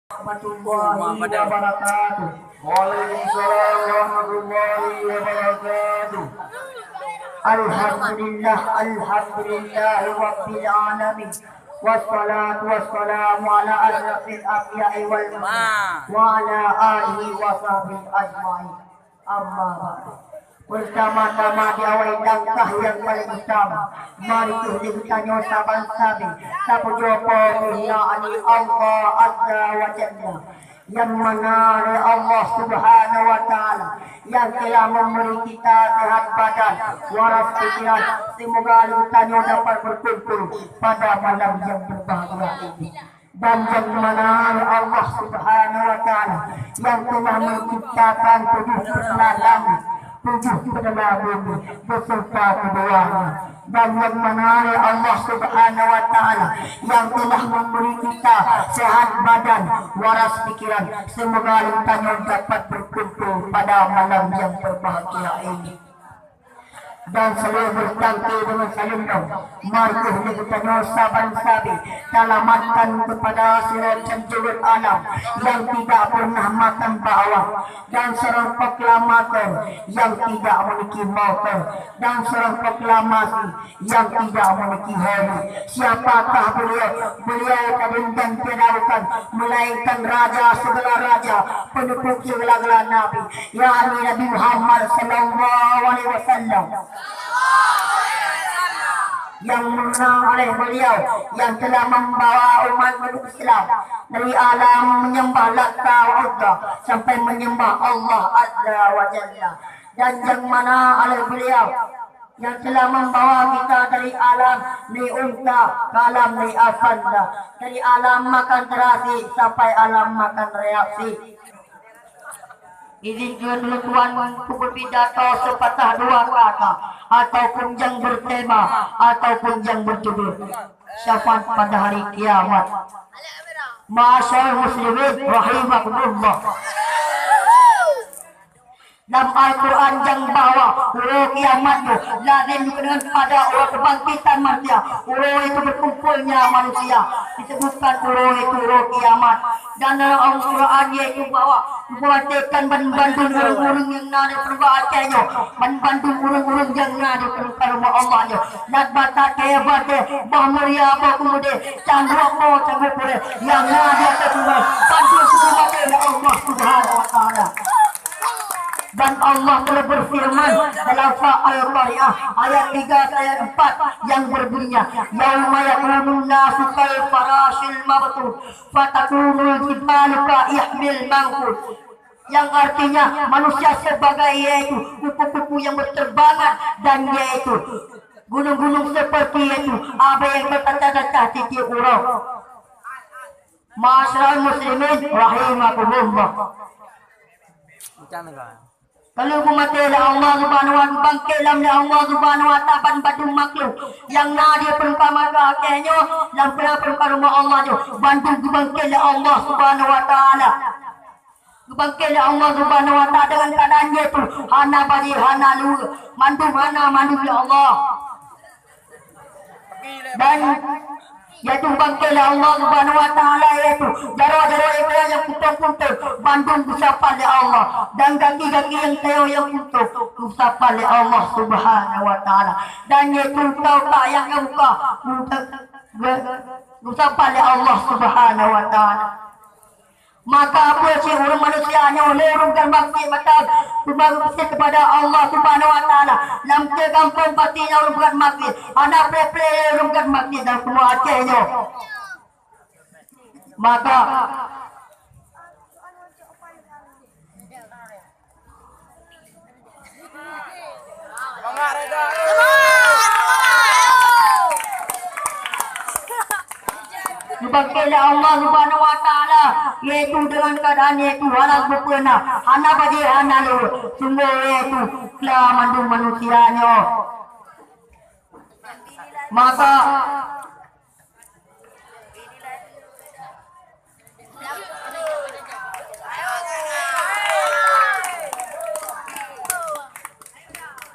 warahmatullahi wabarakatuh. Waalaikumsalam warahmatullahi wabarakatuh. Alhamdulillah, alhamdulillah rabbil alamin. Wassalatu wassalamu ala asyrafil anbiya'i wal mursalin wa ala alihi wa sahbihi ajma'in. Amma ba'du. Pertama-tama diawali langkah yang paling utama. Mari kita nyo saban-sabi sapu jopo mulyani Allah Azza wa Jalla, yang mana Allah Subhanahu wa Ta'ala yang telah memberi kita sehat badan, waras pikiran. Semoga kita nyo dapat berkumpul pada malam yang berbahagia ini. Dan yang mana Allah Subhanahu wa Ta'ala yang telah menciptakan tujuh perlahan tujuh kedalam bumi beserta keduanya. Dan yang mana Allah Subhanahu wa Ta'ala yang telah memberi kita sehat badan, waras pikiran. Semoga kita dapat berkumpul pada malam yang berbahagia ini. Dan selalu bertangki dengan salimnya. Mari kita saban-sabi selamatkan kepada sirat cenderung alam yang tidak pernah makan bawah, dan seorang proklamator yang tidak memiliki motor, dan seorang proklamasi yang tidak memiliki hari. Siapakah beliau? Beliau dan firaukan, melainkan raja segala raja, pendukung segala nabi, yakni Nabi Muhammad sallallahu alaihi wasallam, yang menang oleh beliau yang telah membawa umat manusia Islam dari alam menyembah Lata wa Uzza sampai menyembah Allah Azza wa Jalla. Dan yang mana oleh beliau yang telah membawa kita dari alam ni unta ke alam ni afanda, dari alam makan terasi sampai alam makan reaksi. Izinkan dulu Tuhan untuk berpidato sepatah dua kata, ataupun yang bertema, ataupun yang berjudul syafaat pada hari kiamat. Ma'asyarul muslimin rahimakumullah. Dalam Al-Quran yang bawa ulo kiamat itu lazim dengan pada ulo kebangkitan manusia. Ulo itu berkumpulnya manusia, disebutkan ulo itu ulo kiamat. Dan dalam Al-Quran itu bawa mematikan bandung urung-urung yang ada perbahasannya, bandung urung-urung yang ada perkara Allahnya. Nak baca kaya baca bahmuria apa kemudian canggung yang ada tertulis bandung semua oleh Allah Subhanahu wa Ta'ala. Dan Allah telah berfirman dalam surah Al-Qari'ah ayat 3 ayat 4 yang berbunyi, yauma yakunun nasu kal farashil mabthur fatakunul jibalu ka ihmil manqur, yang artinya manusia sebagai yaitu kupu-kupu yang berterbangan, dan yaitu gunung-gunung seperti itu apa yang berkata-kata titik urang. Ma'asyiral muslimin rahimakumullah. Kalau kumatilah Allah Subhanahu wa Ta'ala, bangkilam ni Allah Subhanahu wa Ta'ala badung makhluk yang nadia perumpamaan kakeknya dan perumpamaan Allah jo bantu bangkilah Allah Subhanahu wa Ta'ala. Bangkilah Allah Subhanahu wa Ta'ala dengan keadaannya itu hana bagi hana lu mandu ya Allah. Dan yaitu bangkilah Allah Subhanahu wa Ta'ala, yaitu darah-darah yang putih-putih bandung kusapa oleh Allah, dan kaki-kaki yang teo yang putih kusapa oleh Allah Subhanahu wa Ta'ala, dan yaitu kau tak yang muka kusapa oleh Allah Subhanahu wa Ta'ala. Maka apa sih orang manusia hanya urungkan bakti mata berbakti kepada Allah Subhanahu wa Ta'ala. Dalam kampung patinya urungkan bakti, anak play urungkan bakti dan semua acehnya. Maka dibangkilah Allah Subhanahu wa Ta'ala, yaitu dengan keadaan yaitu halal berpena hana bagi hana lu sungguh yaitu telah mandung manusianya. Maka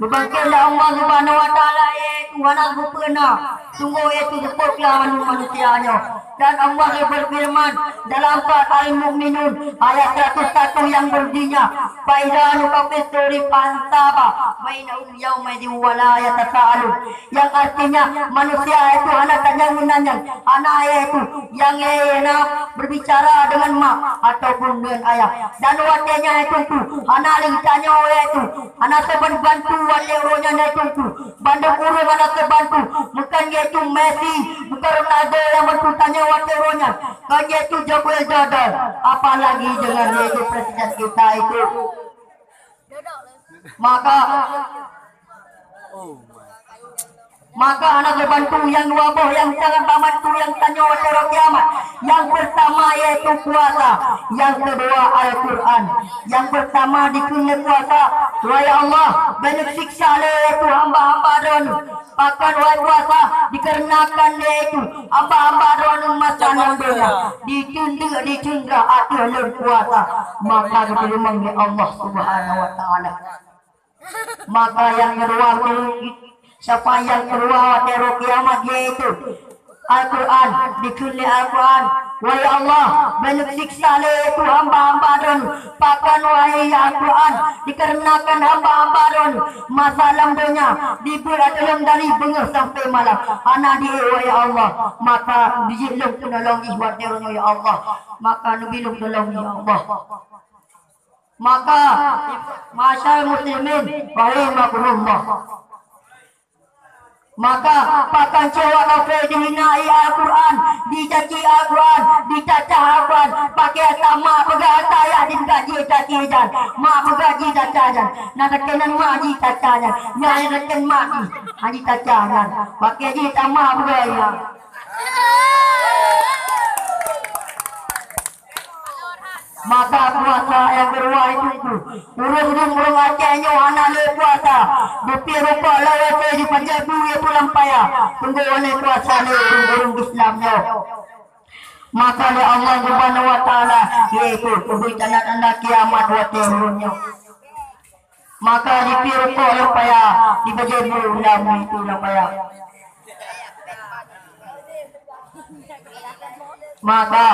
dibangkilah Allah Subhanahu wa Ta'ala, yaitu halal berpena sungguh yaitu sepuklah manusianya. Dan Allah yang berfirman dalam surat Al-Mu'minun ayat 101 yang bunyinya Faiza nukafis suri fansaba bainahum yawma idin wala yatasaalun, yang artinya manusia itu anak tanya-nanya, anak ayah itu yang berbicara dengan mak ataupun dengan ayah, dan watenya itu anak lintanya itu anak sebantu wate ronya itu bandung urung anak sebantu bukan yaitu Messi bukan Ronaldo yang bertanya wate ronya kan yaitu Jokowi Jodoh, apalagi dengan yaitu presiden kita itu. Maka anak berbantu yang dua boh yang jangan membantu yang tanya pada kiamat. Yang pertama yaitu puasa, yang kedua Al-Quran. Yang pertama dikena puasa. Wahai Allah, banyak siksa yaitu hamba-hamba don. Bahkan wahai puasa dikarenakan yaitu hamba-hamba don masa nantinya ditunda akhir puasa. Maka diterima oleh Allah Subhanahu Wa Taala. Maka yang kedua siapa yang keluar dari kiamat yaitu Al-Quran, dikuli Al-Quran. Wahai Allah, banyak siksa yaitu hamba-hamba don. Bahkan wahai Al-Quran dikarenakan hamba-hamba don masalah dunia dibuat dalam dari bengah sampai malam. Anak dia wahai Allah, maka dijilung penolong ihwat dernya ya Allah. Maka nubilung tolong ya Allah. Maka masyarakat muslimin rahimakumullah. Maka pakan cewek kafir dihinai Al-Quran, dicaci Al-Quran, dicaca Al-Quran, pakai sama pegaji ya digaji cacian, mak pegaji cacian, nak kenan mak di cacian, nyai kenen mak di haji cacian, pakai di sama pegaji. Maka puasa yang kedua itu urung acehnya anak le puasa dupi rupa lawa di Panjabu ya pulang paya tunggu oleh puasa le urung Islamnya. Maka le Allah Subhanahu Wa Taala yaitu kubui tanda-tanda kiamat wa terunnya. Maka dupi rupa lawa paya di Panjabu ulama itu lawa paya. Maka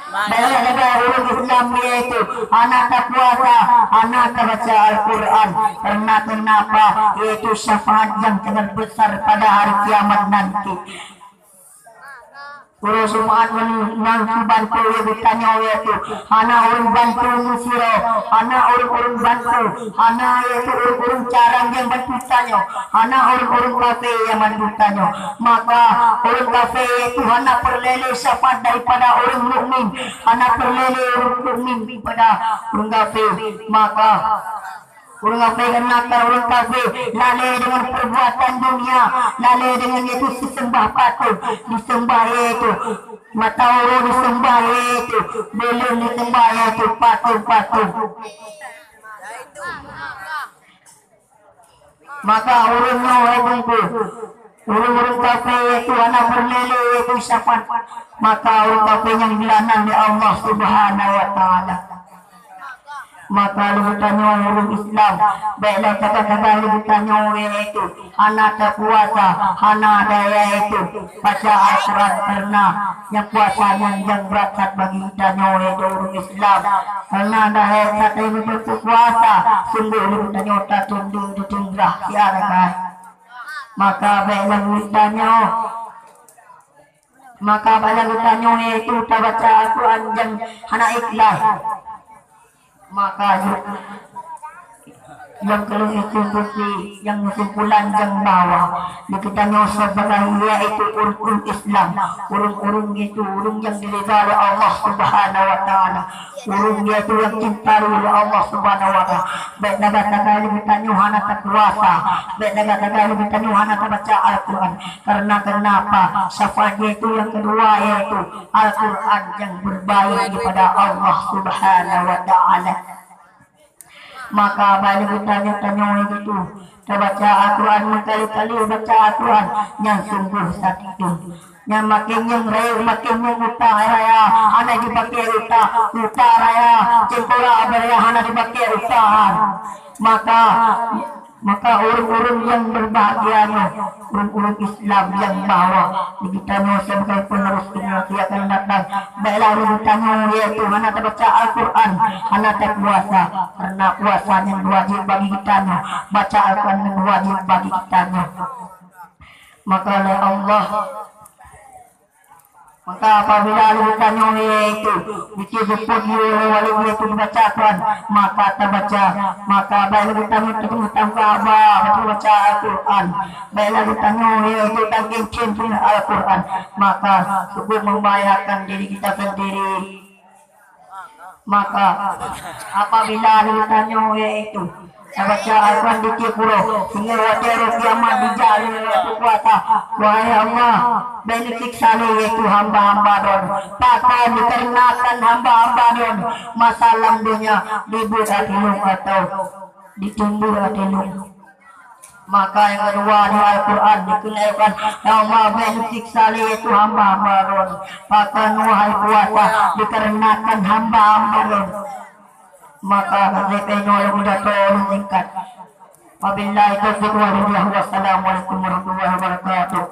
Bagaimana orang Islam yaitu anak puasa, anak baca Al-Quran. Karena kenapa? Yaitu syafaat yang sangat besar pada hari kiamat nanti. Urus umat menang bantu yang bertanya yaitu anak orang bantu musiro, anak orang bantu, anak yaitu orang carang yang bantu tanya, anak orang kafe yang bantu tanya. Maka orang kafe itu anak perlele syafaat daripada orang mukmin, anak perlele orang mukmin daripada orang kafe. Maka orang kafe kenakan orang kafe lalai dengan perbuatan dunia, lalai dengan itu sesembah patung, disembah itu mata orang disembah itu, belum disembah itu patung-patung. Maka orangnya itu orang kafe itu anak berlele itu syafaat. Maka orang kafe yang dilanan di Allah Subhanahu Wa Taala. Maka bertanya orang Islam, baiklah kata-kata bertanya itu anak tak puasa, anak daya itu baca Al-Quran karena yang puasanya yang berat bagi tanya itu orang Islam. Karena daya kata itu berpuasa, sungguh bertanya tak tunduk ditunggah siarakan. Maka baiklah bertanya. Maka baiklah bertanya itu tak baca Al-Quran yang anak ikhlas. Maka yang kalau itu bukti yang kesimpulan yang bawah dikitanya sebagai yaitu urung Islam, urung itu urung yang diridha oleh Allah Subhanahu Wa Taala, urung itu yang cinta oleh Allah Subhanahu Wa Taala. Baik negara kali ditanya hana tak puasa, baik negara kali ditanya hana tak baca Al-Quran. Karena kenapa? Syafaat itu yang kedua yaitu Al-Quran yang berbaik kepada Allah Subhanahu Wa Taala. Maka banyak bertanya-tanya itu, kita baca Al-Quran berkali-kali baca Al-Quran yang sungguh saat itu. Yang makin yang raya, makin yang uta raya, anak dipakai uta raya, cempura raya, anak dipakai uta. Maka Maka orang-orang yang berbahagianya, orang-orang Islam yang bawa digitano sebagai penerus dunia yang akan datang. Baiklah urutannya yaitu anak baca Al-Quran, anak puasa, karena puasa yang wajib bagi kita, baca Al-Quran yang wajib bagi kita. Maka oleh Allah, maka apabila urutannya itu disebut wali itu dibaca Al-Quran, maka terbaca, maka baiklah urutannya tentang Ka'bah baca Al-Quran, baiklah urutannya itu tentang cinta Al-Quran, maka sungguh membahayakan diri kita sendiri. Maka apabila urutannya itu baca Al-Quran di Cipuro sehingga wajar kiamat dijalin oleh kuasa. Wahai Allah, benetik salih yaitu hamba-hamba don, takkan dikarenakan hamba-hamba don masalah dunia dibut atilung atau ditumbuh atilung. Maka yang kedua di Al-Quran dikenalkan Allah benetik salih yaitu hamba-hamba don, takkan wahai kuasa dikarenakan hamba-hamba don, maka repenya sudah tolong tingkat. Wabillahi taufiq wal hidayah. Wassalamualaikum warahmatullahi wabarakatuh.